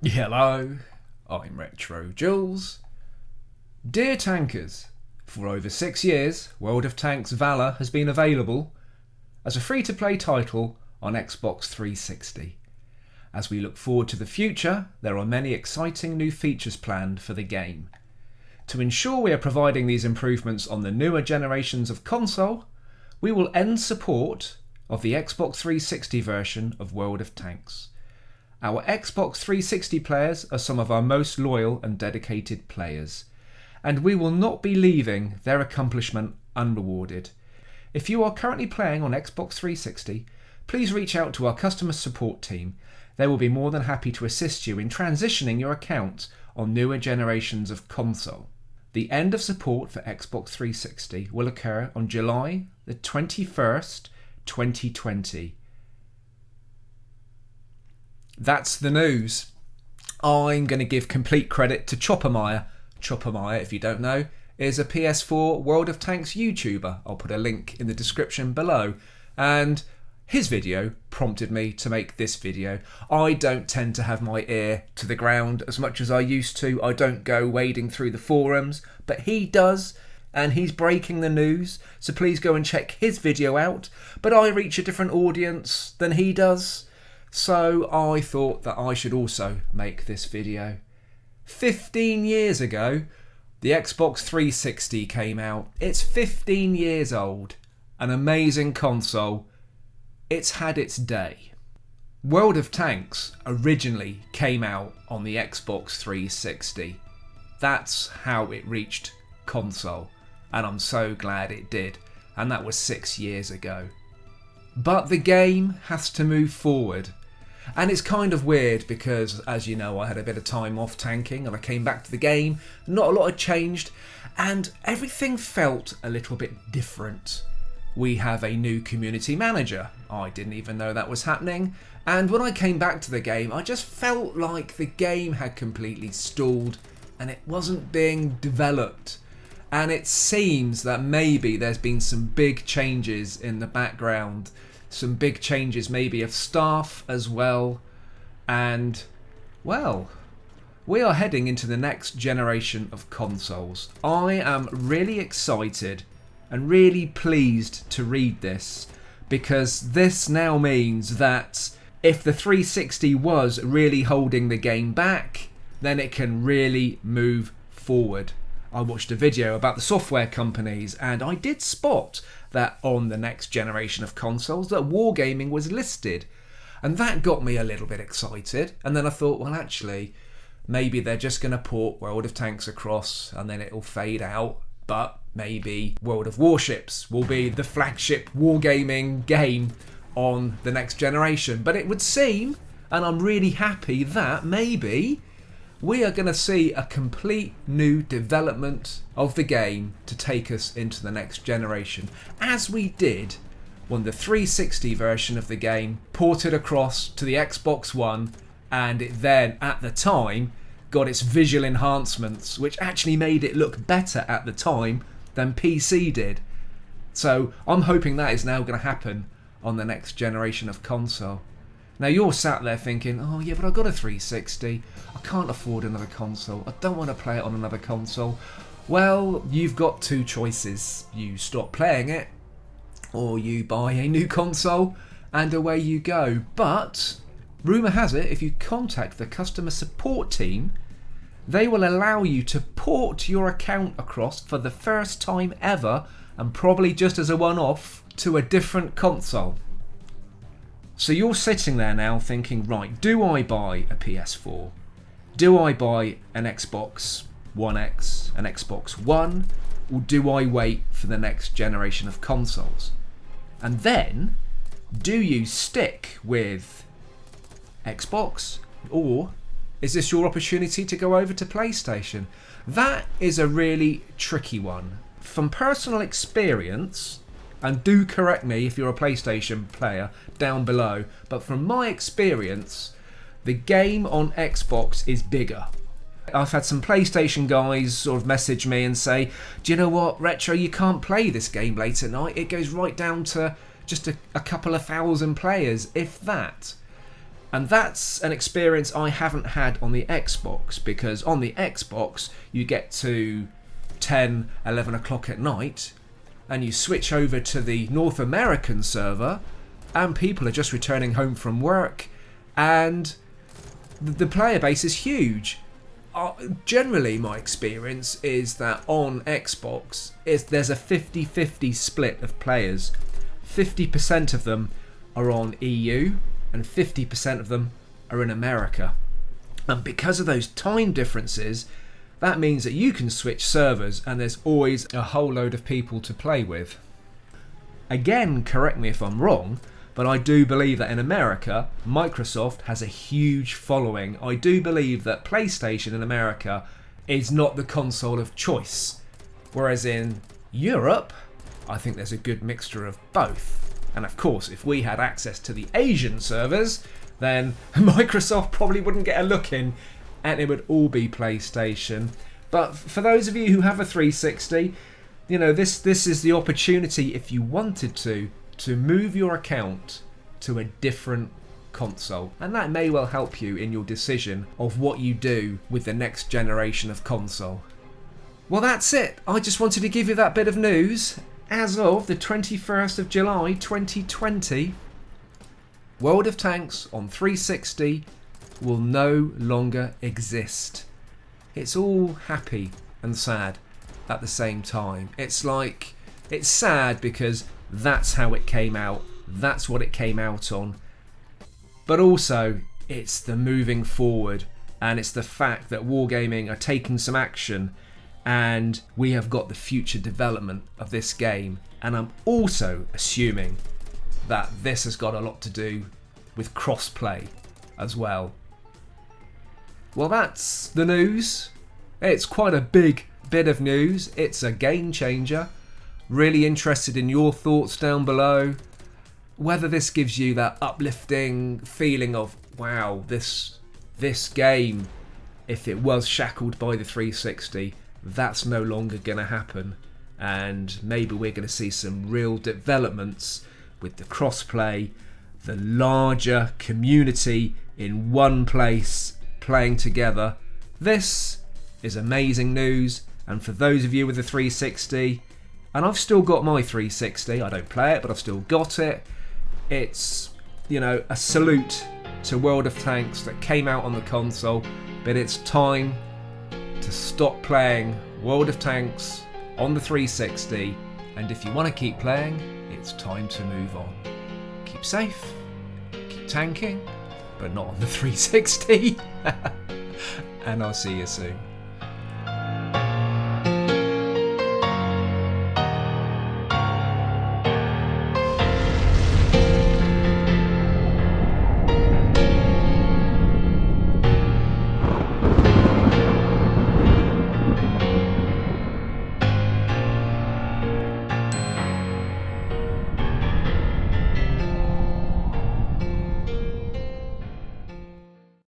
Hello, I'm RetroJules. Dear tankers, for over 6 years, World of Tanks Valor has been available as a free-to-play title on Xbox 360. As we look forward to the future, there are many exciting new features planned for the game. To ensure we are providing these improvements on the newer generations of console, we will end support of the Xbox 360 version of World of Tanks. Our Xbox 360 players are some of our most loyal and dedicated players, and we will not be leaving their accomplishment unrewarded. If you are currently playing on Xbox 360, please reach out to our customer support team. They will be more than happy to assist you in transitioning your account on newer generations of console. The end of support for Xbox 360 will occur on July the 21st, 2020. That's the news. I'm going to give complete credit to Choppermeyer. Choppermeyer, if you don't know, is a PS4 World of Tanks YouTuber. I'll put a link in the description below. And his video prompted me to make this video. I don't tend to have my ear to the ground as much as I used to. I don't go wading through the forums, but he does, and he's breaking the news. So please go and check his video out. But I reach a different audience than he does. So I thought that I should also make this video. 15 years ago, the Xbox 360 came out. It's 15 years old. An amazing console. It's had its day. World of Tanks originally came out on the Xbox 360. That's how it reached console. And I'm so glad it did. And that was 6 years ago. But the game has to move forward. And it's kind of weird because, as you know, I had a bit of time off tanking and I came back to the game. Not a lot had changed and everything felt a little bit different. We have a new community manager. I didn't even know that was happening. And when I came back to the game, I just felt like the game had completely stalled and it wasn't being developed. And it seems that maybe there's been some big changes in the background. Some big changes maybe of staff as well. And, well, we are heading into the next generation of consoles. I am really excited and really pleased to read this, because this now means that if the 360 was really holding the game back, then it can really move forward. I watched a video about the software companies and I did spot that on the next generation of consoles that wargaming was listed, and that got me a little bit excited. And then I thought, well, actually maybe they're just going to port World of Tanks across and then it'll fade out, but maybe World of Warships will be the flagship wargaming game on the next generation. But it would seem, and I'm really happy, that maybe we are going to see a complete new development of the game to take us into the next generation, as we did when the 360 version of the game ported across to the Xbox One, and it then, at the time, got its visual enhancements, which actually made it look better at the time than PC did. So I'm hoping that is now going to happen on the next generation of console. Now you're sat there thinking, oh yeah, but I've got a 360. I can't afford another console. I don't want to play it on another console. Well, you've got two choices. You stop playing it, or you buy a new console, and away you go. But rumour has it, if you contact the customer support team, they will allow you to port your account across for the first time ever, and probably just as a one-off, to a different console. So you're sitting there now thinking, right, do I buy a PS4? Do I buy an Xbox One X, an Xbox One? Or do I wait for the next generation of consoles? And then, do you stick with Xbox? Or is this your opportunity to go over to PlayStation? That is a really tricky one. From personal experience, and do correct me if you're a PlayStation player down below, but from my experience, the game on Xbox is bigger. I've had some PlayStation guys sort of message me and say, do you know what, Retro, you can't play this game late at night. It goes right down to just a couple of thousand players, if that. And that's an experience I haven't had on the Xbox, because on the Xbox you get to 10, 11 o'clock at night and you switch over to the North American server and people are just returning home from work and the player base is huge. Generally my experience is that on Xbox there's a 50-50 split of players. 50% of them are on EU and 50% of them are in America. And because of those time differences, that means that you can switch servers and there's always a whole load of people to play with. Again, correct me if I'm wrong, but I do believe that in America, Microsoft has a huge following. I do believe that PlayStation in America is not the console of choice. Whereas in Europe, I think there's a good mixture of both. And of course, if we had access to the Asian servers, then Microsoft probably wouldn't get a look in and it would all be PlayStation. But for those of you who have a 360, you know, this is the opportunity, if you wanted to move your account to a different console. And that may well help you in your decision of what you do with the next generation of console. Well, that's it. I just wanted to give you that bit of news. As of the 21st of July 2020, World of Tanks on 360 will no longer exist. It's all happy and sad at the same time. It's sad because that's how it came out, that's what it came out on, but also it's the moving forward, and it's the fact that Wargaming are taking some action and we have got the future development of this game. And I'm also assuming that this has got a lot to do with cross-play as well. Well, that's the news. It's quite a big bit of news. It's a game changer. Really interested in your thoughts down below. Whether this gives you that uplifting feeling of, wow, this game, if it was shackled by the 360, that's no longer going to happen. And maybe we're going to see some real developments with the crossplay, the larger community in one place playing together. This is amazing news, and for those of you with the 360, and I've still got my 360, I don't play it, but I've still got it. It's, you know, a salute to World of Tanks that came out on the console, but it's time to stop playing World of Tanks on the 360, and if you want to keep playing, it's time to move on. Keep safe, keep tanking, but not on the 360. And I'll see you soon.